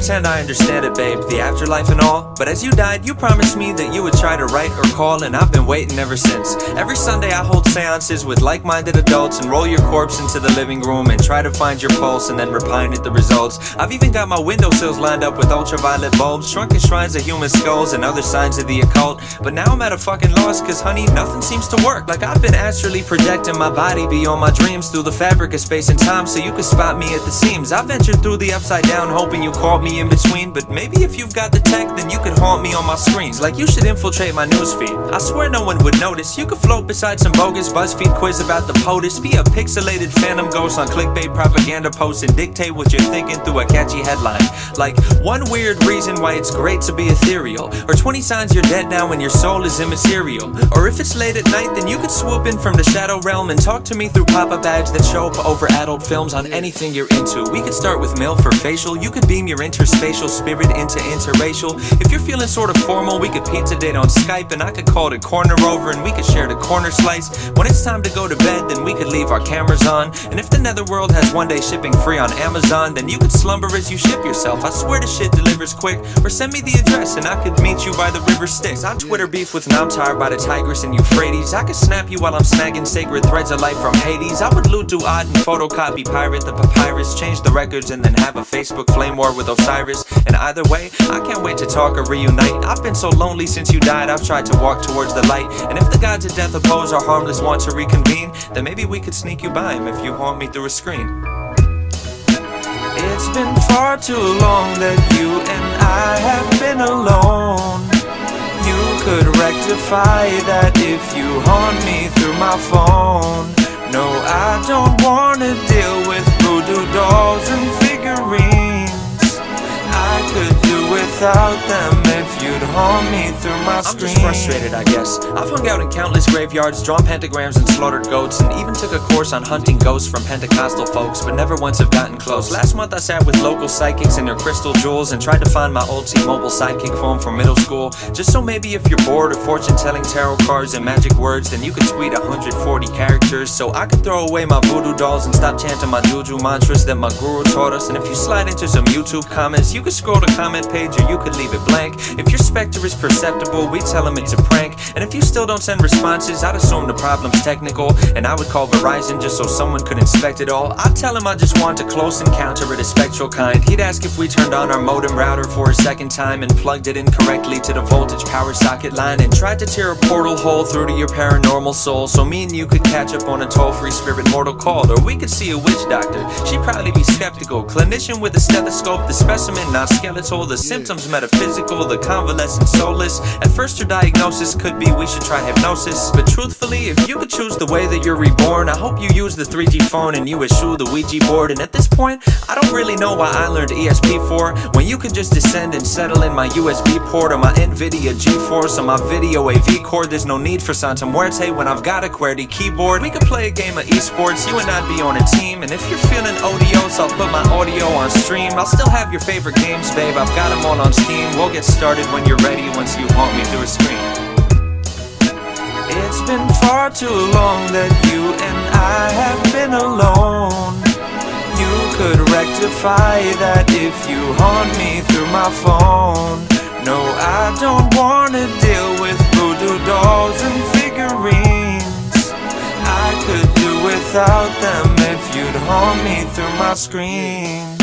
pretend I understand it, babe, the afterlife and all. But as you died, you promised me that you would try to write or call, and I've been waiting ever since. Every Sunday I hold seances with like-minded adults and roll your corpse into the living room and try to find your pulse and then repine at the results. I've even got my windowsills lined up with ultraviolet bulbs, shrunken shrines of human skulls and other signs of the occult. But now I'm at a fucking loss, cause honey, nothing seems to work. Like I've been astrally projecting my body beyond my dreams through the fabric of space and time, so you can spot me at the seams. I ventured through the upside down hoping you caught me in between, but maybe if you've got the tech, then you could haunt me on my screens. Like you should infiltrate my newsfeed. I swear no one would notice. You could float beside some bogus BuzzFeed quiz about the POTUS, be a pixelated phantom ghost on clickbait propaganda posts and dictate what you're thinking through a catchy headline. Like one weird reason why it's great to be ethereal, or 20 signs you're dead now and your soul is immaterial. Or if it's late at night, then you could swoop in from the shadow realm and talk to me through pop-up ads that show up over adult films on anything you're into. We could start with mail for facial. You could beam your interspatial spirit into interracial. If you're feeling sort of formal, we could pizza date on Skype, and I could call it corner over and we could share the corner slice. When it's time to go to bed, then we could leave our cameras on. And if the netherworld has one day shipping free on Amazon, then you could slumber as you ship yourself. I swear the shit delivers quick. Or send me the address and I could meet you by the river Styx. I Twitter beef with Namtar by the Tigris and Euphrates. I could snap you while I'm snagging sacred threads of life from Hades. I would loot Duat and photocopy pirate the papyrus, change the records and then have a Facebook flame war with Osiris. And either way, I can't wait to talk or reunite. I've been so lonely since you died, I've tried to walk towards the light. And if the gods of death oppose or harmless want to reconvene, then maybe we could sneak you by him if you haunt me through a screen. It's been far too long that you and I have been alone. You could rectify that if you haunt me through my phone. No, I don't wanna deal with voodoo dolls and figurines. I could do without them if you'd haunt me through my screen. I'm just frustrated, I guess. I've hung out in countless graveyards, drawn pentagrams and slaughtered goats, and even took a course on hunting ghosts from Pentecostal folks, but never once have gotten close. Last month I sat with local psychics and their crystal jewels and tried to find my old T-Mobile sidekick phone from middle school, just so maybe if you're bored of fortune-telling tarot cards and magic words, then you could tweet 140 characters, so I could throw away my voodoo dolls and stop chanting my juju mantras that my guru taught us. And if you slide into some YouTube comments, you could scroll the comment page or you could leave it blank. If your specter is perceptible, we tell them it's a prank. And if you still don't send responses, I'd assume the problem's technical, and I would call Verizon just so someone could inspect it all. I'd tell him I just want a close encounter of the spectral kind. He'd ask if we turned on our modem router for a second time and plugged it in correctly to the voltage power socket line and tried to tear a portal hole through to your paranormal soul, so me and you could catch up on a toll-free spirit mortal call. Or we could see a witch doctor. She'd probably be skeptical. Clinician with a stethoscope, the specimen not skeletal, the symptoms metaphysical, the convalescent soulless. At first her diagnosis could be we should try hypnosis, but truthfully, if you could choose the way that you're reborn, I hope you use the 3G phone and you eschew the Ouija board. And at this point, I don't really know why I learned ESP4 when you could just descend and settle in my USB port or my NVIDIA GeForce or my video AV cord. There's no need for Santa Muerte when I've got a QWERTY keyboard. We could play a game of esports, you and I'd be on a team. And if you're feeling odious, I'll put my audio on stream. I'll still have your favorite games, babe, I've got them all on Steam. We'll get started when you're ready once you haunt me through a screen. It's been far too long that you and I have been alone. You could rectify that if you haunt me through my phone. No, I don't wanna deal with voodoo dolls and figurines. I could do without them if you'd haunt me through my screen.